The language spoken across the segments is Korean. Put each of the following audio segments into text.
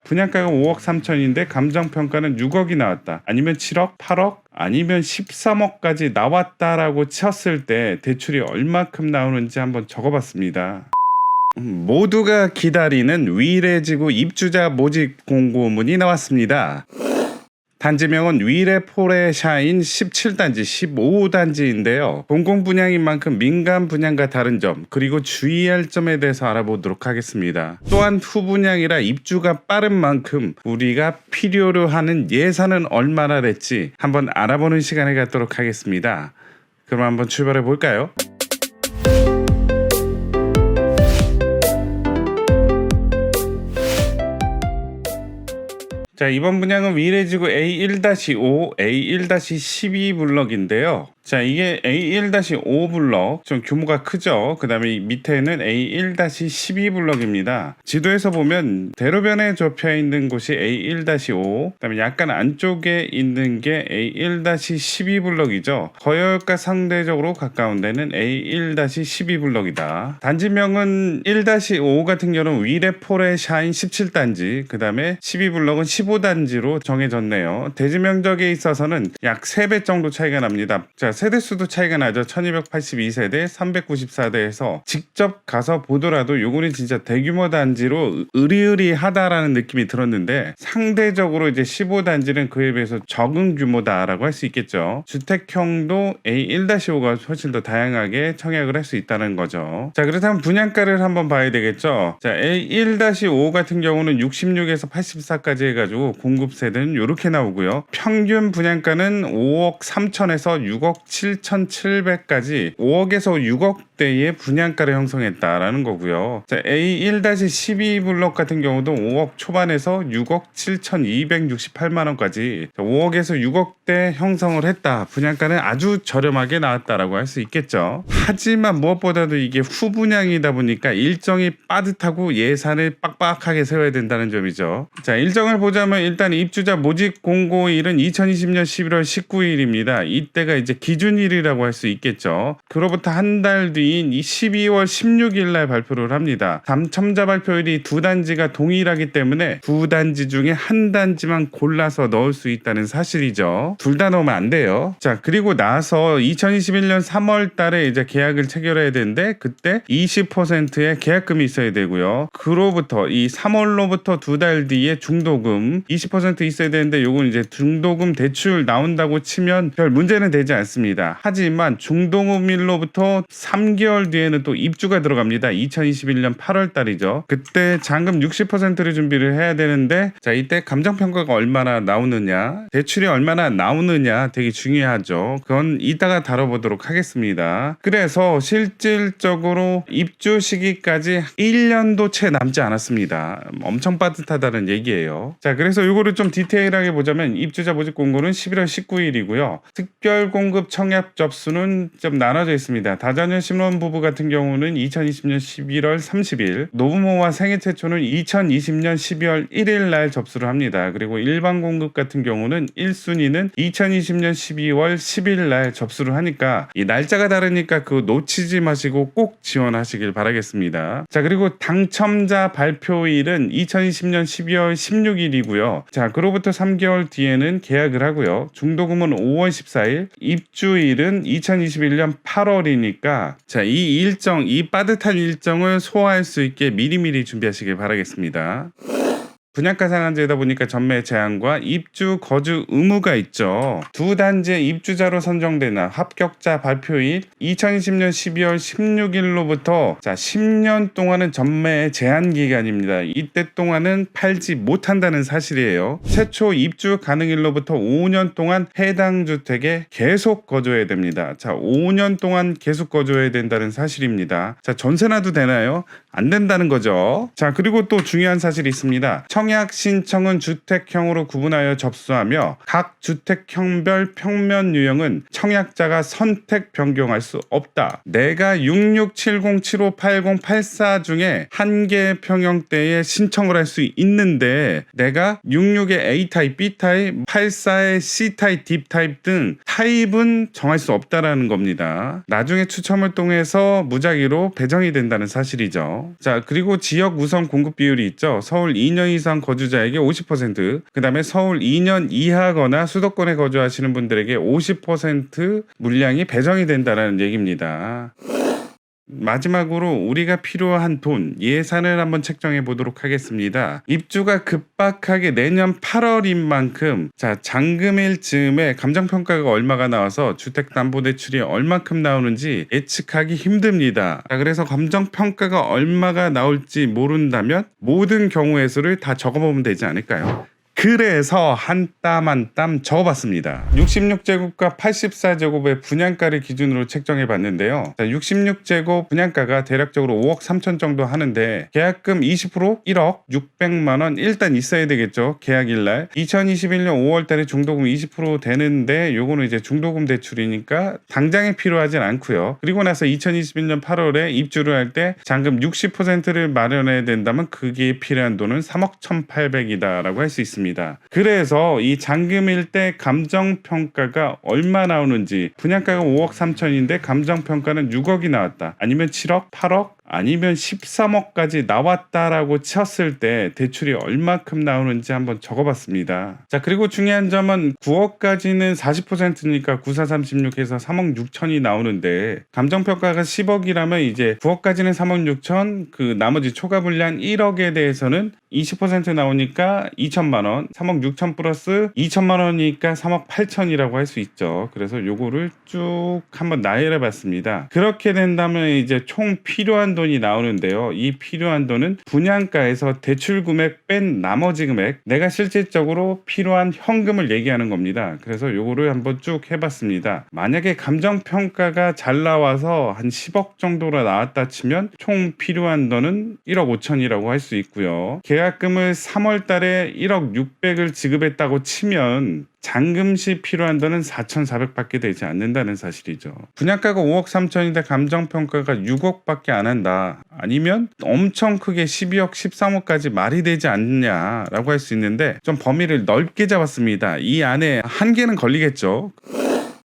분양가가 5억 3천인데 감정평가는 6억이 나왔다. 아니면 7억, 8억, 아니면 13억까지 나왔다라고 쳤을 때 대출이 얼마큼 나오는지 한번 적어봤습니다. 모두가 기다리는 위례지구 입주자 모집 공고문이 나왔습니다. 단지명은 위례포레샤인 17단지, 15단지인데요. 공공분양인 만큼 민간 분양과 다른 점, 그리고 주의할 점에 대해서 알아보도록 하겠습니다. 또한 후분양이라 입주가 빠른 만큼 우리가 필요로 하는 예산은 얼마나 될지 한번 알아보는 시간을 갖도록 하겠습니다. 그럼 한번 출발해 볼까요? 자, 이번 분양은 위례지구 A1-5, A1-12 블럭인데요. 자, 이게 A1-5 블럭 좀 규모가 크죠. 그 다음에 밑에는 A1-12 블럭입니다. 지도에서 보면 대로변에 좁혀 있는 곳이 A1-5, 그 다음에 약간 안쪽에 있는 게 A1-12 블럭이죠. 거여역과 상대적으로 가까운 데는 A1-12 블럭이다. 단지명은 1-5 같은 경우는 위례포레샤인 17단지, 그 다음에 12 블럭은 15단지로 정해졌네요. 대지 면적에 있어서는 약 3배 정도 차이가 납니다. 자, 세대수도 차이가 나죠. 1282세대, 394대에서 직접 가서 보더라도 요거는 진짜 대규모 단지로 으리으리하다라는 느낌이 들었는데, 상대적으로 이제 15단지는 그에 비해서 적은 규모다라고 할 수 있겠죠. 주택형도 A1-5가 훨씬 더 다양하게 청약을 할 수 있다는 거죠. 자, 그렇다면 분양가를 한번 봐야 되겠죠. 자, A1-5 같은 경우는 66에서 84까지 해가지고 공급 세대는 이렇게 나오고요. 평균 분양가는 5억 3천에서 6억 7,700까지 5억에서 6억대의 분양가를 형성했다라는 거고요. 자, A1-12 블럭 같은 경우도 5억 초반에서 6억 7,268만원까지 5억에서 6억대 형성을 했다. 분양가는 아주 저렴하게 나왔다라고 할 수 있겠죠. 하지만 무엇보다도 이게 후분양이다 보니까 일정이 빠듯하고 예산을 빡빡하게 세워야 된다는 점이죠. 자, 일정을 보자면 일단 입주자 모집 공고일은 2020년 11월 19일입니다. 이때가 이제 기준일이라고 할 수 있겠죠. 그로부터 한 달 뒤인 12월 16일 날 발표를 합니다. 당첨자 발표일이 두 단지가 동일하기 때문에 두 단지 중에 한 단지만 골라서 넣을 수 있다는 사실이죠. 둘 다 넣으면 안 돼요. 자, 그리고 나서 2021년 3월 달에 이제 계약을 체결해야 되는데 그때 20%의 계약금이 있어야 되고요. 그로부터 이 3월로부터 두 달 뒤에 중도금 20% 있어야 되는데 요건 이제 중도금 대출 나온다고 치면 별 문제는 되지 않습니다. 하지만 중도금일로부터 3개월 뒤에는 또 입주가 들어갑니다. 2021년 8월 달이죠. 그때 잔금 60%를 준비를 해야 되는데, 자, 이때 감정평가가 얼마나 나오느냐, 대출이 얼마나 나오느냐 되게 중요하죠. 그건 이따가 다뤄보도록 하겠습니다. 그래서 실질적으로 입주 시기까지 1년도 채 남지 않았습니다. 엄청 빠듯하다는 얘기예요. 자, 그래서 이거를 좀 디테일하게 보자면 입주자 모집 공고는 11월 19일이고요. 특별 공급 청약 접수는 좀 나눠져 있습니다. 다자녀 신혼부부 같은 경우는 2020년 11월 30일, 노부모와 생애 최초는 2020년 12월 1일 날 접수를 합니다. 그리고 일반 공급 같은 경우는 1순위는 2020년 12월 10일 날 접수를 하니까 이 날짜가 다르니까 그거 놓치지 마시고 꼭 지원하시길 바라겠습니다. 자, 그리고 당첨자 발표일은 2020년 12월 16일이고요. 자, 그로부터 3개월 뒤에는 계약을 하고요. 중도금은 5월 14일, 입주일은 2021년 8월이니까 자, 이 일정, 이 빠듯한 일정을 소화할 수 있게 미리미리 준비하시길 바라겠습니다. 분양가 상한제다 보니까 전매 제한과 입주 거주 의무가 있죠. 두 단지의 입주자로 선정되는 합격자 발표일 2020년 12월 16일로부터 자, 10년 동안은 전매 제한 기간입니다. 이때 동안은 팔지 못한다는 사실이에요. 최초 입주 가능일로부터 5년 동안 해당 주택에 계속 거주해야 됩니다. 자, 5년 동안 계속 거주해야 된다는 사실입니다. 자, 전세 놔도 되나요? 안 된다는 거죠. 자, 그리고 또 중요한 사실이 있습니다. 청약 신청은 주택형으로 구분하여 접수하며 각 주택형별 평면 유형은 청약자가 선택 변경할 수 없다. 내가 6670758084 중에 한 개의 평형대에 신청을 할 수 있는데 내가 66의 A타입, B타입, 84의 C타입, D타입 등 타입은 정할 수 없다라는 겁니다. 나중에 추첨을 통해서 무작위로 배정이 된다는 사실이죠. 자, 그리고 지역 우선 공급 비율이 있죠. 서울 2년 이상 이상 거주자에게 50%, 그 다음에 서울 2년 이하거나 수도권에 거주하시는 분들에게 50% 물량이 배정이 된다는 얘기입니다. 마지막으로 우리가 필요한 돈, 예산을 한번 책정해 보도록 하겠습니다. 입주가 급박하게 내년 8월인 만큼 잔금일 즈음에 감정평가가 얼마가 나와서 주택담보대출이 얼마큼 나오는지 예측하기 힘듭니다. 그래서 감정평가가 얼마가 나올지 모른다면 모든 경우의 수를 다 적어보면 되지 않을까요? 그래서 한 땀 한 땀 적어봤습니다. 66제곱과 84제곱의 분양가를 기준으로 책정해 봤는데요. 66제곱 분양가가 대략적으로 5억 3천 정도 하는데 계약금 20% 1억 600만 원 일단 있어야 되겠죠. 계약일날 2021년 5월 달에 중도금 20% 되는데 요거는 이제 중도금 대출이니까 당장에 필요하진 않고요. 그리고 나서 2021년 8월에 입주를 할 때 잔금 60%를 마련해야 된다면 그게 필요한 돈은 3억 1,800이다 라고 할 수 있습니다. 그래서 이 잔금일 때 감정평가가 얼마 나오는지, 분양가가 5억 3천인데 감정평가는 6억이 나왔다, 아니면 7억, 8억, 아니면 13억까지 나왔다라고 쳤을 때 대출이 얼마큼 나오는지 한번 적어봤습니다. 자, 그리고 중요한 점은 9억까지는 40%니까 9436해서 3억 6천이 나오는데 감정평가가 10억이라면 이제 9억까지는 3억 6천, 그 나머지 초과 분량 1억에 대해서는 20% 나오니까 2천만 원, 3억 6천 플러스 2천만 원이니까 3억 8천이라고 할 수 있죠. 그래서 요거를 쭉 한번 나열해 봤습니다. 그렇게 된다면 이제 총 필요한 돈이 나오는데요. 이 필요한 돈은 분양가에서 대출 금액 뺀 나머지 금액, 내가 실질적으로 필요한 현금을 얘기하는 겁니다. 그래서 요거를 한번 쭉 해봤습니다. 만약에 감정평가가 잘 나와서 한 10억 정도로 나왔다 치면 총 필요한 돈은 1억 5천이라고 할 수 있고요. 계약금을 3월 달에 1억 600을 지급했다고 치면 잔금 시 필요한 돈은 4,400밖에 되지 않는다는 사실이죠. 분양가가 5억 3천인데 감정평가가 6억밖에 안 한다, 아니면 엄청 크게 12억 13억까지 말이 되지 않느냐라고 할 수 있는데 좀 범위를 넓게 잡았습니다. 이 안에 한계는 걸리겠죠.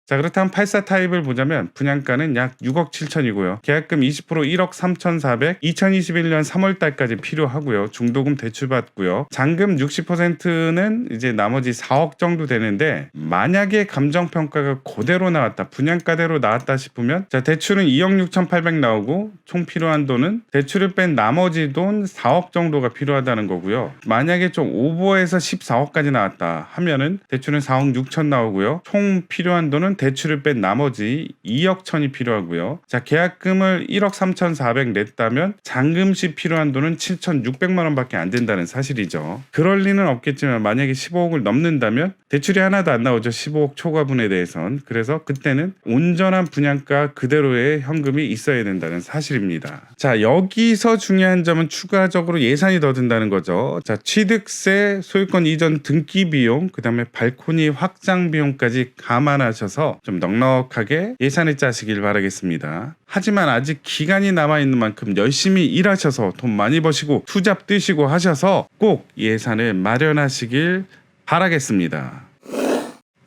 자, 그렇다면 84 타입을 보자면 분양가는 약 6억 7천이고요. 계약금 20% 1억 3,400, 2021년 3월 달까지 필요하고요. 중도금 대출받고요. 잔금 60%는 이제 나머지 4억 정도 되는데, 만약에 감정평가가 그대로 나왔다, 분양가대로 나왔다 싶으면 대출은 2억 6,800 나오고 총 필요한 돈은 대출을 뺀 나머지 돈 4억 정도가 필요하다는 거고요. 만약에 좀 오버해서 14억까지 나왔다 하면은 대출은 4억 6천 나오고요. 총 필요한 돈은 대출을 뺀 나머지 2억 천이 필요하고요. 자, 계약금을 1억 3,400 냈다면 잔금 시 필요한 돈은 7,600만 원밖에 안 된다는 사실이죠. 그럴 리는 없겠지만 만약에 15억을 넘는다면 대출이 하나도 안 나오죠. 15억 초과분에 대해선. 그래서 그때는 온전한 분양가 그대로의 현금이 있어야 된다는 사실입니다. 자, 여기서 중요한 점은 추가적으로 예산이 더 든다는 거죠. 자, 취득세, 소유권 이전 등기 비용, 그 다음에 발코니 확장 비용까지 감안하셔서 좀 넉넉하게 예산을 짜시길 바라겠습니다. 하지만 아직 기간이 남아있는 만큼 열심히 일하셔서 돈 많이 버시고 투잡 뛰시고 하셔서 꼭 예산을 마련하시길 바라겠습니다.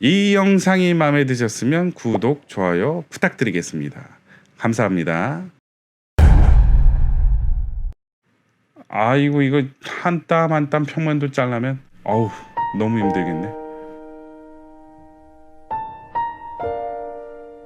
이 영상이 마음에 드셨으면 구독, 좋아요 부탁드리겠습니다. 감사합니다. 아이고, 이거 한 땀 한 땀 평면도 짜려면 어우, 너무 힘들겠네.